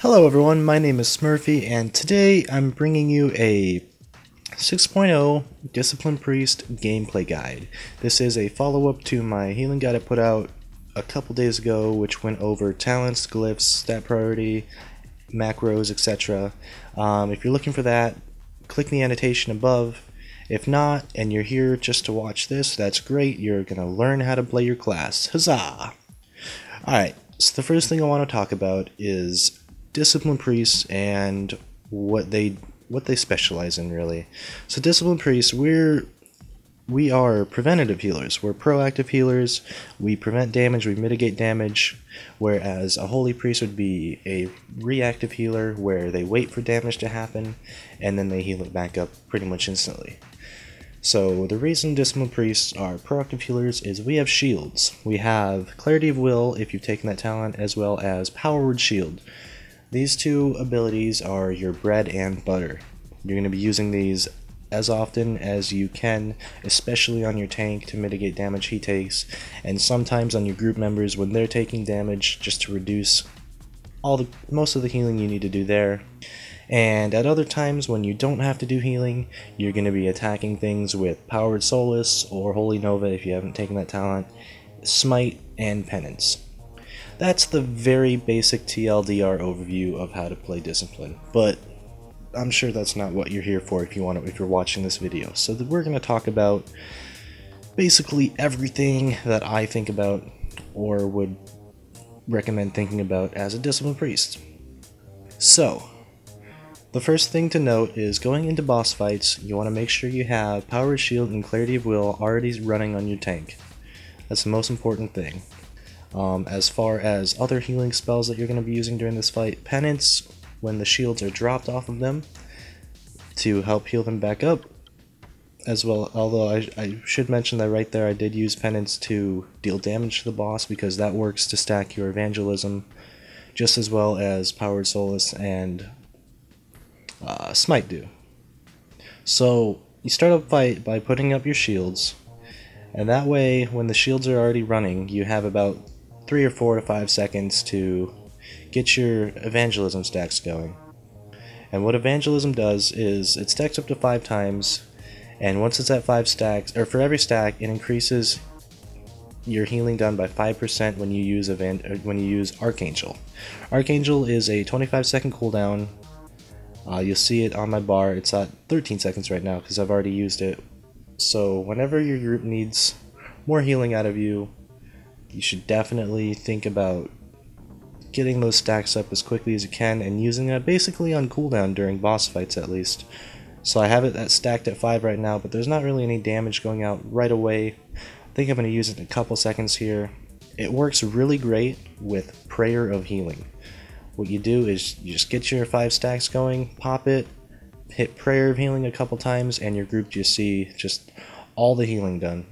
Hello everyone, my name is Smurfy, and today I'm bringing you a 6.0 Discipline Priest gameplay guide. This is a follow-up to my healing guide I put out a couple days ago, which went over talents, glyphs, stat priority, macros, etc. If you're looking for that, click the annotation above. If not, and you're here just to watch this, that's great. You're going to learn how to play your class. Huzzah! Alright, so the first thing I want to talk about is Discipline Priests and what they specialize in, really. So Discipline Priests, we are preventative healers. We're proactive healers. We prevent damage, we mitigate damage, whereas a Holy Priest would be a reactive healer where they wait for damage to happen and then they heal it back up pretty much instantly. So the reason Discipline Priests are proactive healers is we have shields. We have Clarity of Will if you've taken that talent, as well as Power Word Shield. These two abilities are your bread and butter. You're going to be using these as often as you can, especially on your tank to mitigate damage he takes, and sometimes on your group members when they're taking damage, just to reduce most of the healing you need to do there. And at other times when you don't have to do healing, you're going to be attacking things with Powered Solace or Holy Nova if you haven't taken that talent, Smite, and Penance. That's the very basic TLDR overview of how to play Discipline, but I'm sure that's not what you're here for if you're watching this video. So we're going to talk about basically everything that I think about or would recommend thinking about as a Discipline Priest. So the first thing to note is going into boss fights, you want to make sure you have Power Shield and Clarity of Will already running on your tank. That's the most important thing. As far as other healing spells that you're going to be using during this fight, Penance, when the shields are dropped off of them, to help heal them back up, as well, although I should mention that right there I did use Penance to deal damage to the boss because that works to stack your Evangelism, just as well as Powered Solace and Smite do. So you start a fight by putting up your shields, and that way when the shields are already running you have about 3 or 4 to 5 seconds to get your Evangelism stacks going. And what Evangelism does is it stacks up to 5 times, and once it's at 5 stacks, or for every stack, it increases your healing done by 5% when you use Archangel. Archangel is a 25-second cooldown. You'll see it on my bar. It's at 13 seconds right now because I've already used it. So whenever your group needs more healing out of you, you should definitely think about getting those stacks up as quickly as you can and using that basically on cooldown during boss fights at least. So I have it stacked at 5 right now, but there's not really any damage going out right away. I think I'm going to use it in a couple seconds here. It works really great with Prayer of Healing. What you do is you just get your 5 stacks going, pop it, hit Prayer of Healing a couple times, and your group just see just all the healing done.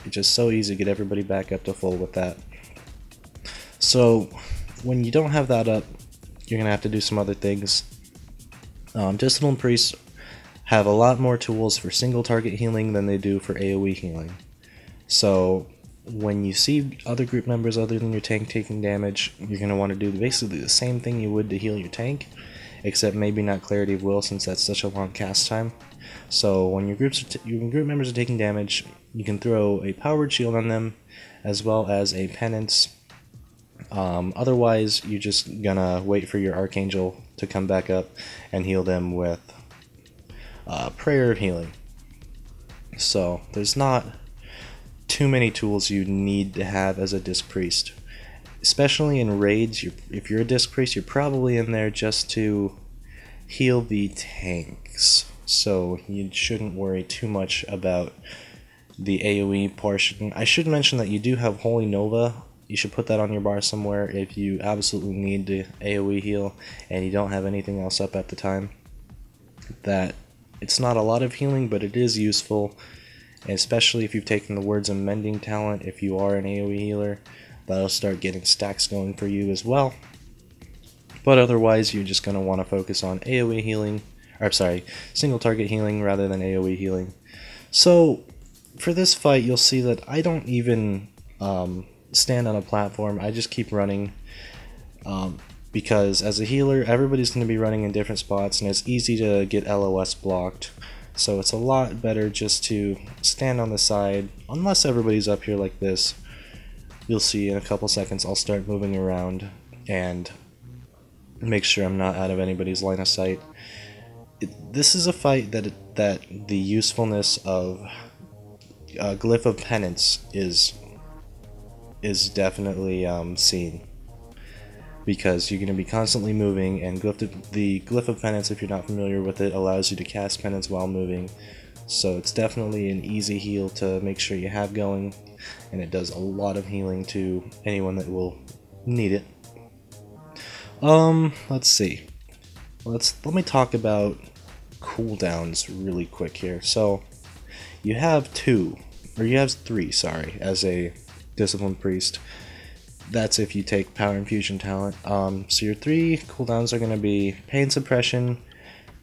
It's just so easy to get everybody back up to full with that. So when you don't have that up, you're going to have to do some other things. Discipline Priests have a lot more tools for single target healing than they do for AoE healing. So when you see other group members other than your tank taking damage, you're going to want to do basically the same thing you would to heal your tank, except maybe not Clarity of Will since that's such a long cast time. So when your group members are taking damage, you can throw a Powered Shield on them, as well as a Penance. Otherwise, you're just gonna wait for your Archangel to come back up and heal them with Prayer of Healing. So there's not too many tools you need to have as a Disc Priest. Especially in raids, if you're a Disc Priest, you're probably in there just to heal the tanks. So you shouldn't worry too much about the AoE portion. I should mention that you do have Holy Nova. You should put that on your bar somewhere if you absolutely need to AoE heal and you don't have anything else up at the time. That it's not a lot of healing, but it is useful, especially if you've taken the Words of Mending talent. If you are an AoE healer, that'll start getting stacks going for you as well. But otherwise, you're just going to want to focus on AoE healing, or sorry, single target healing rather than AoE healing. So for this fight, you'll see that I don't even stand on a platform. I just keep running. because as a healer, everybody's going to be running in different spots, and it's easy to get LOS blocked. So it's a lot better just to stand on the side, unless everybody's up here like this. You'll see in a couple seconds I'll start moving around and make sure I'm not out of anybody's line of sight. This is a fight that the usefulness of Glyph of Penance is definitely seen, because you're going to be constantly moving, and the Glyph of Penance, if you're not familiar with it, allows you to cast penance while moving. So it's definitely an easy heal to make sure you have going, and it does a lot of healing to anyone that will need it. Let's see. Let me talk about cooldowns really quick here. So you have three, sorry, as a Discipline Priest. That's if you take Power Infusion talent. So your three cooldowns are going to be Pain Suppression,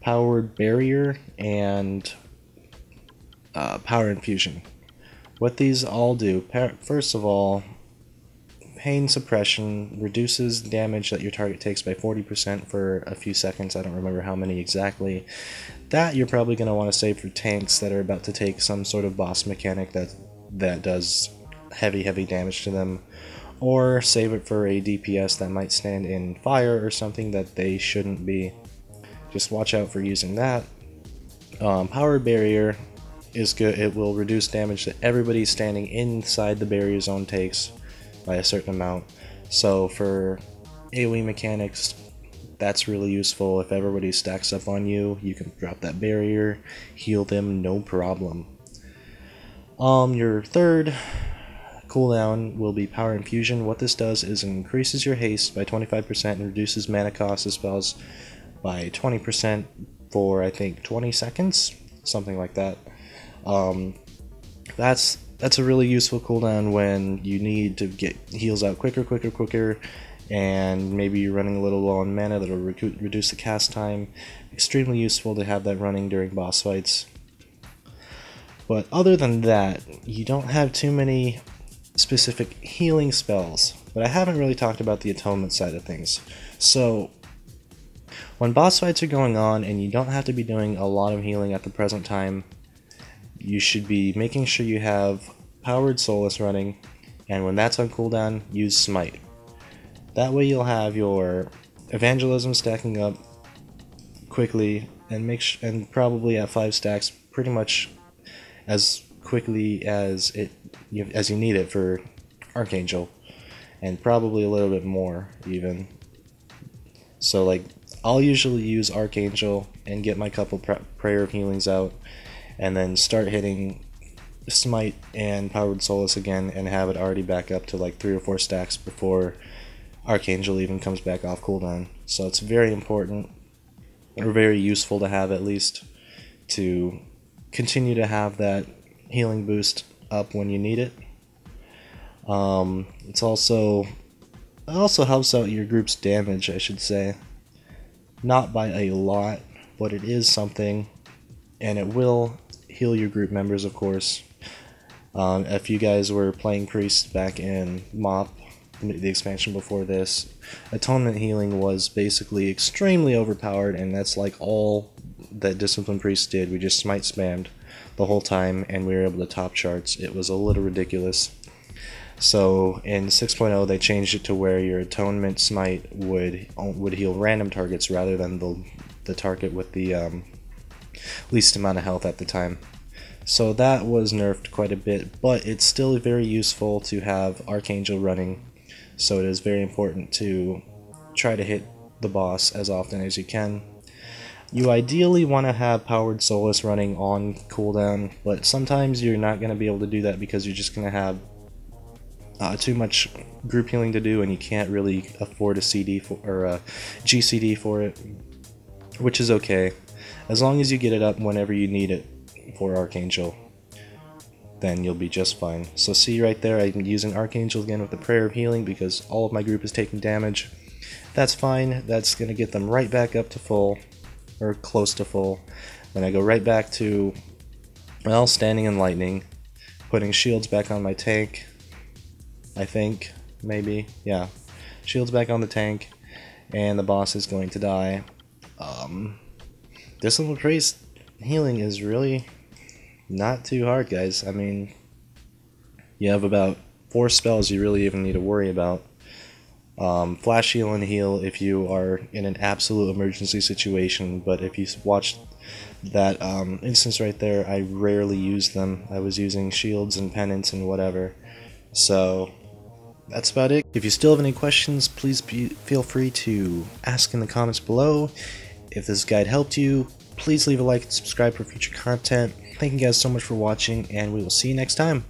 Powered Barrier, and Power Infusion. What these all do, first of all, Pain Suppression reduces damage that your target takes by 40% for a few seconds. I don't remember how many exactly. That you're probably going to want to save for tanks that are about to take some sort of boss mechanic that does heavy damage to them, or save it for a DPS that might stand in fire or something that they shouldn't be. Just watch out for using that. Powered Barrier is good. It will reduce damage that everybody standing inside the barrier zone takes by a certain amount. So for AoE mechanics, that's really useful. If everybody stacks up on you, you can drop that barrier, heal them, no problem. Your third cooldown will be Power Infusion. What this does is it increases your haste by 25% and reduces mana cost of spells by 20% for, I think, 20 seconds? Something like that. That's a really useful cooldown when you need to get heals out quicker, and maybe you're running a little low on mana. That'll reduce the cast time. Extremely useful to have that running during boss fights. But other than that, you don't have too many specific healing spells. But I haven't really talked about the atonement side of things. So when boss fights are going on and you don't have to be doing a lot of healing at the present time, you should be making sure you have Powered Solace running, and when that's on cooldown, use Smite. That way you'll have your Evangelism stacking up quickly, and probably at 5 stacks pretty much as quickly as you need it for Archangel, and probably a little bit more even. So like, I'll usually use Archangel and get my couple Prayer of Healings out, and then start hitting Smite and Powered Solace again, and have it already back up to like 3 or 4 stacks before Archangel even comes back off cooldown. So it's very important, or very useful to have, at least, to continue to have that healing boost up when you need it. It also helps out your group's damage, I should say. Not by a lot, but it is something, and it will heal your group members, of course. If you guys were playing Priest back in MoP, the expansion before this, Atonement healing was basically extremely overpowered, and that's like all that Discipline Priest did. We just smite spammed the whole time, and we were able to top charts. It was a little ridiculous. So in 6.0 they changed it to where your Atonement smite would heal random targets rather than the target with the least amount of health at the time. So that was nerfed quite a bit, but it's still very useful to have Archangel running. So it is very important to try to hit the boss as often as you can. You ideally want to have Powered Solace running on cooldown, but sometimes you're not going to be able to do that because you're just going to have too much group healing to do, and you can't really afford a GCD for it, which is okay. As long as you get it up whenever you need it for Archangel, then you'll be just fine. So see right there, I'm using Archangel again with the Prayer of Healing because all of my group is taking damage. That's fine. That's going to get them right back up to full, or close to full. Then I go right back to, well, Standing in Lightning, putting shields back on my tank, I think, maybe, yeah. Shields back on the tank, and the boss is going to die. Discipline Priest healing is really not too hard, guys. I mean, you have about 4 spells you really even need to worry about. Flash heal and heal if you are in an absolute emergency situation, but if you watched that instance right there, I rarely use them. I was using shields and penance and whatever. So that's about it. If you still have any questions, please feel free to ask in the comments below. If this guide helped you, please leave a like and subscribe for future content. Thank you guys so much for watching, and we will see you next time.